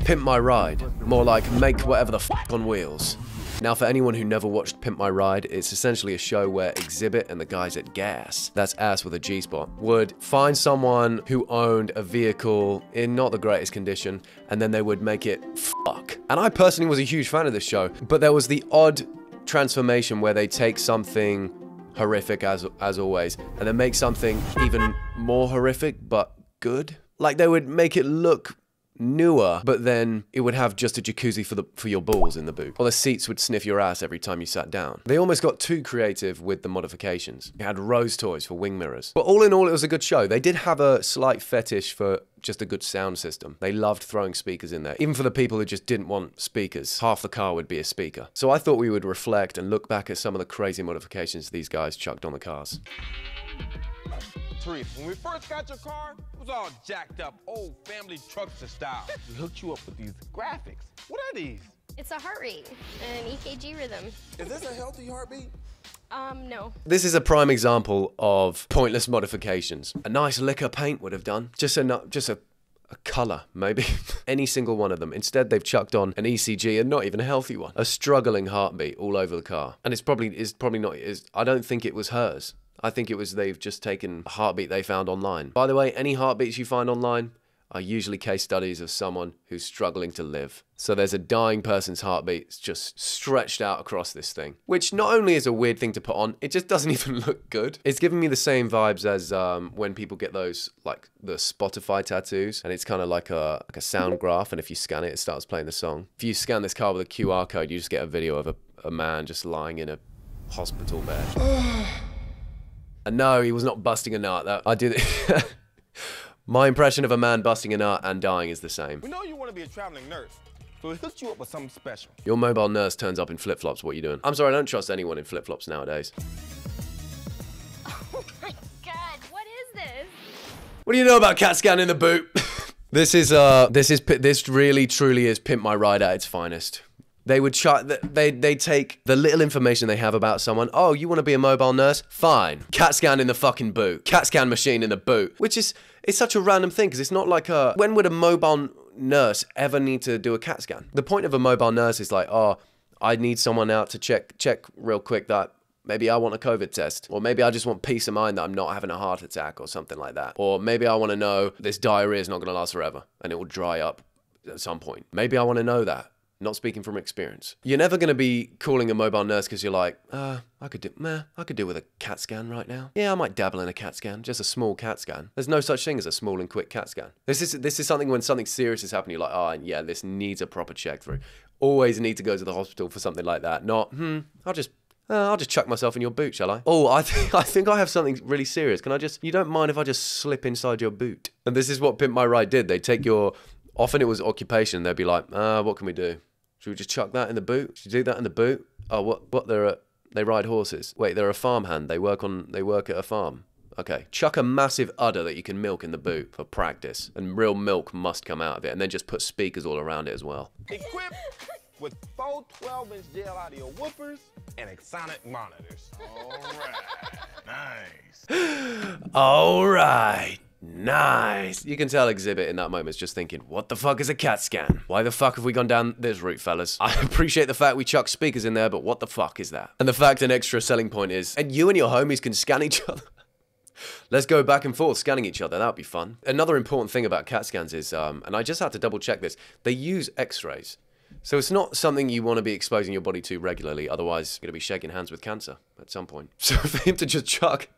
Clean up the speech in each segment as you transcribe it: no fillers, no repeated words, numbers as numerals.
Pimp My Ride, more like make whatever the f on wheels. Now for anyone who never watched Pimp My Ride, it's essentially a show where Exhibit and the guys at Gas, that's ass with a G-spot, would find someone who owned a vehicle in not the greatest condition, and then they would make it fuck. And I personally was a huge fan of this show, but there was the odd transformation where they take something horrific as always, and then make something even more horrific but good. Like they would make it look newer, but then it would have just a jacuzzi for your balls in the boot. Or the seats would sniff your ass every time you sat down. They almost got too creative with the modifications. It had rose toys for wing mirrors. But all in all, it was a good show. They did have a slight fetish for just a good sound system. They loved throwing speakers in there. Even for the people who just didn't want speakers, half the car would be a speaker. So I thought we would reflect and look back at some of the crazy modifications these guys chucked on the cars. When we first got your car, it was all jacked up, old family truckster style. We hooked you up with these graphics. What are these? It's a heart rate, an EKG rhythm. Is this a healthy heartbeat? No. This is a prime example of pointless modifications. A nice lick of paint would have done. Just a color, maybe. Any single one of them. Instead, they've chucked on an ECG, and not even a healthy one. A struggling heartbeat all over the car. And it's probably not, I don't think it was hers. I think it was they've just taken a heartbeat they found online. By the way, any heartbeats you find online are usually case studies of someone who's struggling to live. So there's a dying person's heartbeat just stretched out across this thing, which not only is a weird thing to put on, it just doesn't even look good. It's giving me the same vibes as when people get those, like the Spotify tattoos, and it's kind of like a sound graph, and if you scan it, it starts playing the song. If you scan this car with a QR code, you just get a video of a man just lying in a hospital bed. And no, he was not busting a nut. I do. My impression of a man busting a nut and dying is the same. We know you want to be a traveling nurse, so we hooked you up with something special. Your mobile nurse turns up in flip-flops. What are you doing? I'm sorry, I don't trust anyone in flip-flops nowadays. Oh my God, what is this? What do you know about CAT scan in the boot? This really truly is Pimp My Ride at its finest. They would they take the little information they have about someone. Oh, you want to be a mobile nurse? Fine. CAT scan in the fucking boot. CAT scan machine in the boot. Which is, it's such a random thing because it's not like when would a mobile nurse ever need to do a CAT scan? The point of a mobile nurse is like, oh, I need someone out to check real quick that maybe I want a COVID test, or maybe I just want peace of mind that I'm not having a heart attack or something like that. Or maybe I want to know this diarrhea is not going to last forever and it will dry up at some point. Maybe I want to know that. Not speaking from experience. You're never going to be calling a mobile nurse because you're like, I could do with a CAT scan right now. Yeah, I might dabble in a CAT scan, just a small CAT scan. There's no such thing as a small and quick CAT scan. This is something when something serious is happening, you're like, oh yeah, this needs a proper check through. Always need to go to the hospital for something like that. Not, I'll just chuck myself in your boot, shall I? Oh, I think I have something really serious. You don't mind if I just slip inside your boot? And this is what Pimp My Ride did. They take often it was occupation. They'd be like, what can we do? Should we just chuck that in the boot? Should we do that in the boot? Oh, they ride horses. Wait, they're a farmhand. They work at a farm. Okay, chuck a massive udder that you can milk in the boot for practice. And real milk must come out of it. And then just put speakers all around it as well. Equipped with 4 12-inch gel audio woofers and Exonic monitors. All right. Nice. You can tell Exhibit in that moment is just thinking, what the fuck is a CAT scan? Why the fuck have we gone down this route, fellas? I appreciate the fact we chuck speakers in there, but what the fuck is that? And the fact an extra selling point is, and you and your homies can scan each other. Let's go back and forth scanning each other. That would be fun. Another important thing about CAT scans is, and I just had to double check this, they use x-rays. So it's not something you want to be exposing your body to regularly, otherwise you're going to be shaking hands with cancer at some point. So for him to just chuck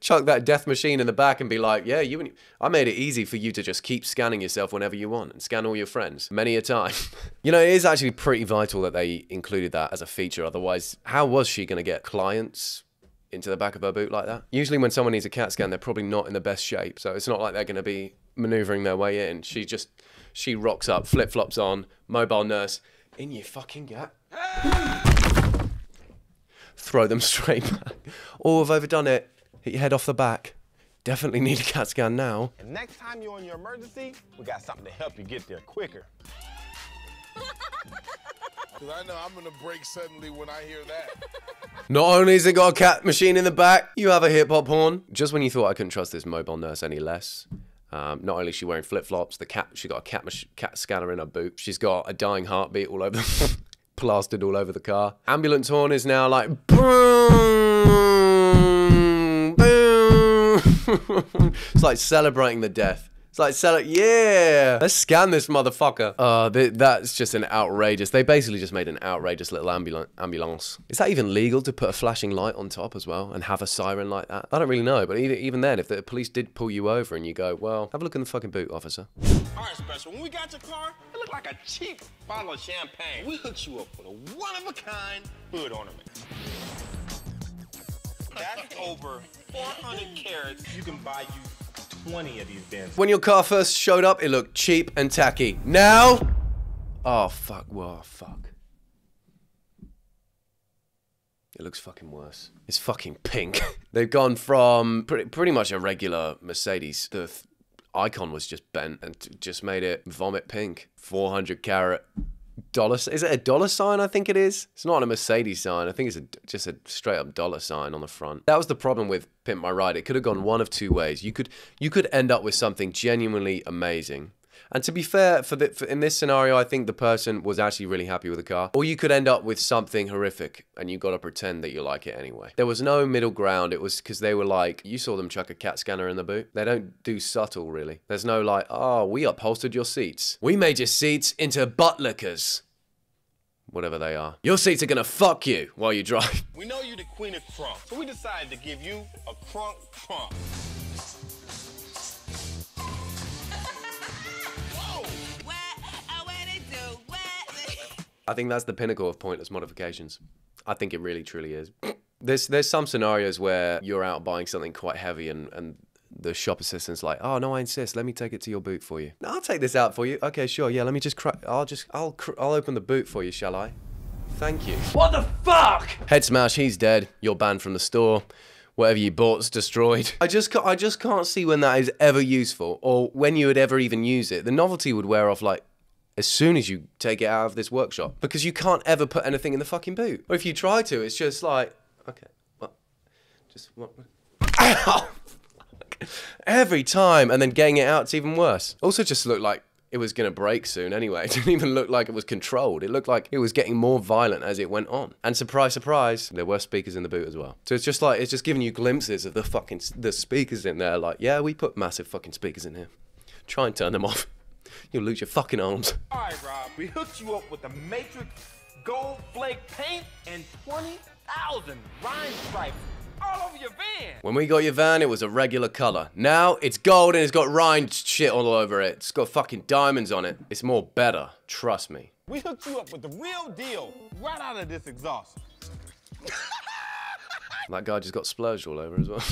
that death machine in the back and be like, yeah, I made it easy for you to just keep scanning yourself whenever you want and scan all your friends many a time. You know, it is actually pretty vital that they included that as a feature. Otherwise, how was she going to get clients into the back of her boot like that? Usually when someone needs a CAT scan, they're probably not in the best shape. So it's not like they're going to be maneuvering their way in. She rocks up, flip-flops on, mobile nurse, in your fucking gap. Throw them straight back. Oh, I've overdone it. Hit your head off the back. Definitely need a CAT scan now. And next time you're in your emergency, we got something to help you get there quicker. Because I know I'm going to break suddenly when I hear that. Not only has it got a CAT machine in the back, you have a hip-hop horn. Just when you thought I couldn't trust this mobile nurse any less, Not only is she wearing flip-flops, she got a cat scanner in her boot. She's got a dying heartbeat all over plastered all over the car. Ambulance horn is now like boom, boom. It's like celebrating the death. It's like, yeah, let's scan this motherfucker. That's just an outrageous, they basically just made an outrageous little ambulance. Is that even legal to put a flashing light on top as well and have a siren like that? I don't really know, but even then, if the police did pull you over and you go, well, have a look in the fucking boot, officer. All right, Special, when we got your car, it looked like a cheap bottle of champagne. We hooked you up with a one-of-a-kind hood ornament. That's over 400 carats. You can buy you 20 of these bins. When your car first showed up, it looked cheap and tacky. Now, oh fuck, whoa, fuck. It looks fucking worse. It's fucking pink. They've gone from pretty much a regular Mercedes. The icon was just bent and just made it vomit pink. 400 carat dollar. Is it a dollar sign? I think it is. It's not a Mercedes sign. I think it's just a straight up dollar sign on the front. That was the problem with Pimp My Ride. It could have gone one of two ways. You could end up with something genuinely amazing. And to be fair, in this scenario, I think the person was actually really happy with the car. Or you could end up with something horrific, and you got to pretend that you like it anyway. There was no middle ground. It was because they were like, you saw them chuck a cat scanner in the boot. They don't do subtle, really. There's no like, oh, we upholstered your seats. We made your seats into butt lickers. Whatever they are. Your seats are gonna fuck you while you drive. We know you're the queen of crunk, so we decided to give you a crunk trunk. I think that's the pinnacle of pointless modifications. I think it really truly is. There's some scenarios where you're out buying something quite heavy and the shop assistant's like, oh no, I insist, let me take it to your boot for you. No, I'll take this out for you. Okay, sure, yeah, let me just I'll open the boot for you, shall I? Thank you. What the fuck? Head smash, he's dead. You're banned from the store. Whatever you bought's destroyed. I just can't see when that is ever useful or when you would ever even use it. The novelty would wear off like as soon as you take it out of this workshop because you can't ever put anything in the fucking boot. Or if you try to, it's just like, okay, what? Just what? Ow! Every time, and then getting it out, it's even worse. Also just looked like it was gonna break soon anyway. It didn't even look like it was controlled. It looked like it was getting more violent as it went on. And surprise, surprise, there were speakers in the boot as well. So it's just giving you glimpses of the speakers in there. Like, yeah, we put massive fucking speakers in here. Try and turn them off. You'll lose your fucking arms. All right, Rob, we hooked you up with the Matrix Gold Flake paint and 20,000 rhyme stripes all over your van. When we got your van, it was a regular color. Now, it's gold and it's got rind shit all over it. It's got fucking diamonds on it. It's more better, trust me. We hooked you up with the real deal right out of this exhaust. That guy just got splurged all over as well.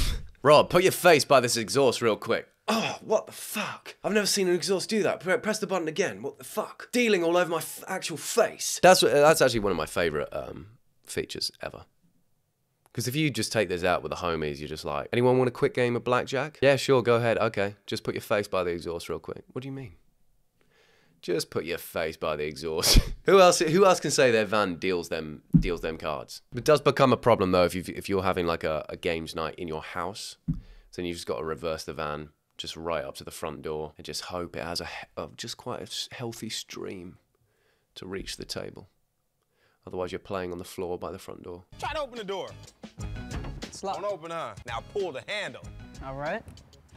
Rob, put your face by this exhaust real quick. Oh, what the fuck? I've never seen an exhaust do that. Press the button again. What the fuck? Dealing all over my actual face. That's actually one of my favorite features ever. Because if you just take this out with the homies, you're just like, anyone want a quick game of blackjack? Yeah, sure, go ahead. Okay, just put your face by the exhaust real quick. What do you mean? Just put your face by the exhaust. Who else can say their van deals them cards? It does become a problem though if you're having like a games night in your house. So then you've just got to reverse the van just right up to the front door and just hope it has just quite a healthy stream to reach the table. Otherwise you're playing on the floor by the front door. Try to open the door. It's locked. Don't open, huh? Now pull the handle. All right.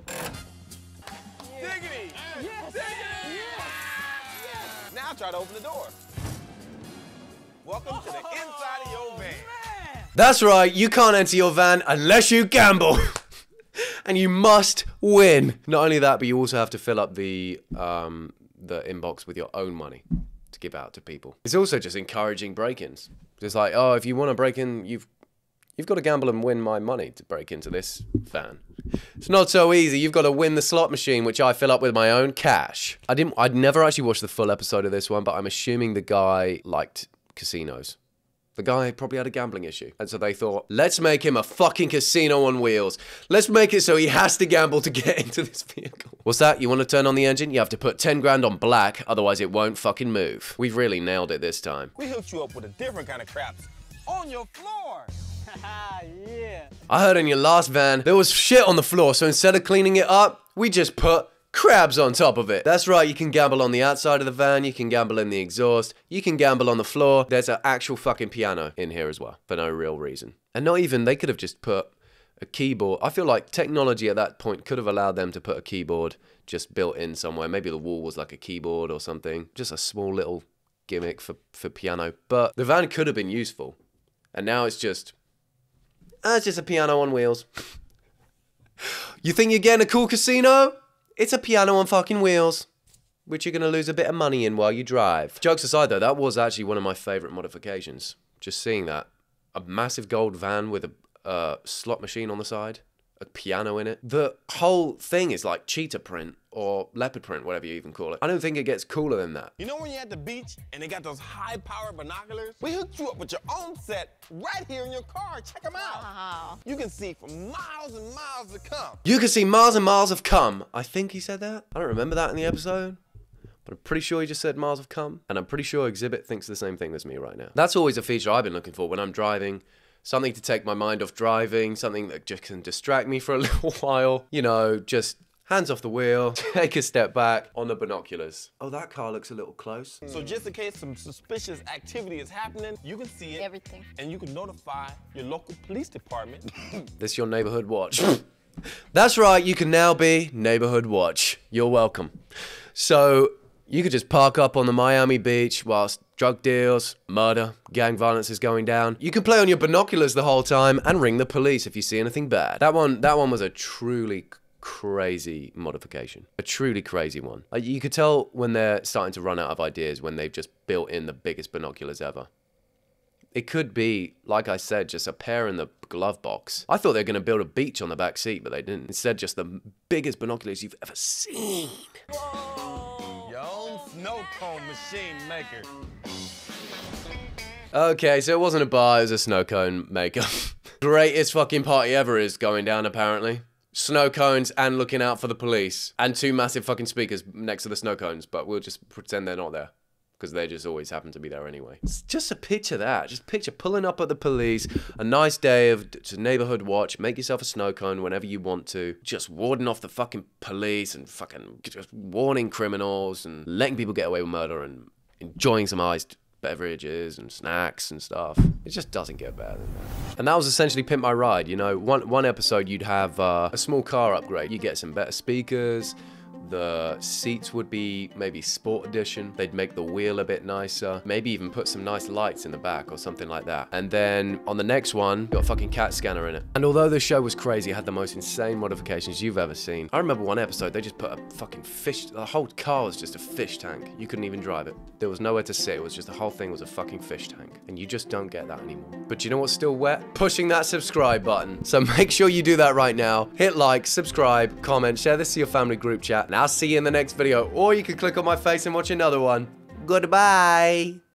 Diggity! Yes! Diggity! Yes! Now try to open the door. Welcome to the inside of your van. Man. That's right, you can't enter your van unless you gamble. And you must win. Not only that, but you also have to fill up the inbox with your own money to give out to people. It's also just encouraging break-ins. It's like, oh, if you want to break in, you've got to gamble and win my money to break into this van. It's not so easy. You've got to win the slot machine, which I fill up with my own cash. I'd never actually watched the full episode of this one, but I'm assuming the guy liked casinos. The guy probably had a gambling issue. And so they thought, let's make him a fucking casino on wheels. Let's make it so he has to gamble to get into this vehicle. What's that? You want to turn on the engine? You have to put 10 grand on black, otherwise it won't fucking move. We've really nailed it this time. We hooked you up with a different kind of craps on your floor. Yeah. I heard in your last van, there was shit on the floor, so instead of cleaning it up, we just put crabs on top of it. That's right, you can gamble on the outside of the van, you can gamble in the exhaust, you can gamble on the floor. There's an actual fucking piano in here as well, for no real reason. And not even, they could have just put a keyboard. I feel like technology at that point could have allowed them to put a keyboard just built in somewhere. Maybe the wall was like a keyboard or something. Just a small little gimmick for piano. But the van could have been useful. And now it's just a piano on wheels. You think you're getting a cool casino? It's a piano on fucking wheels, which you're going to lose a bit of money in while you drive. Jokes aside though, that was actually one of my favourite modifications. Just seeing that. A massive gold van with a slot machine on the side, a piano in it. The whole thing is like cheetah print or leopard print, whatever you even call it. I don't think it gets cooler than that. You know when you're at the beach and they got those high-powered binoculars? We hooked you up with your own set right here in your car. Check them out. Wow. You can see for miles and miles to come. You can see miles and miles of cum. I think he said that. I don't remember that in the episode, but I'm pretty sure he just said miles of cum. And I'm pretty sure Exhibit thinks the same thing as me right now. That's always a feature I've been looking for when I'm driving. Something to take my mind off driving, something that just can distract me for a little while. You know, just hands off the wheel, take a step back on the binoculars. Oh, that car looks a little close. So just in case some suspicious activity is happening, you can see it. Everything. And you can notify your local police department. This your neighborhood watch. That's right, you can now be neighborhood watch. You're welcome. So you could just park up on the Miami beach whilst drug deals, murder, gang violence is going down. You can play on your binoculars the whole time and ring the police if you see anything bad. That one was a truly crazy modification. A truly crazy one. You could tell when they're starting to run out of ideas when they've just built in the biggest binoculars ever. It could be, like I said, just a pair in the glove box. I thought they were going to build a beach on the back seat, but they didn't. Instead, just the biggest binoculars you've ever seen. Your own snow cone machine maker. Okay, so it wasn't a bar, it was a snow cone maker. Greatest fucking party ever is going down, apparently. Snow cones and looking out for the police. And 2 massive fucking speakers next to the snow cones, but we'll just pretend they're not there. Because they just always happen to be there anyway. Just a picture that. Just picture pulling up at the police, a nice day of neighborhood watch, make yourself a snow cone whenever you want to, just warding off the fucking police and fucking just warning criminals and letting people get away with murder and enjoying some iced beverages and snacks and stuff. It just doesn't get better than that. And that was essentially Pimp My Ride, you know. One episode you'd have a small car upgrade. You get some better speakers. The seats would be maybe sport edition. They'd make the wheel a bit nicer. Maybe even put some nice lights in the back or something like that. And then on the next one, got a fucking CAT scanner in it. And although the show was crazy, it had the most insane modifications you've ever seen. I remember one episode, they just put a fucking fish, the whole car was just a fish tank. You couldn't even drive it. There was nowhere to sit. It was just, the whole thing was a fucking fish tank. And you just don't get that anymore. But you know what's still wet? Pushing that subscribe button. So make sure you do that right now. Hit like, subscribe, comment, share this to your family group chat. And I'll see you in the next video. Or you can click on my face and watch another one. Goodbye.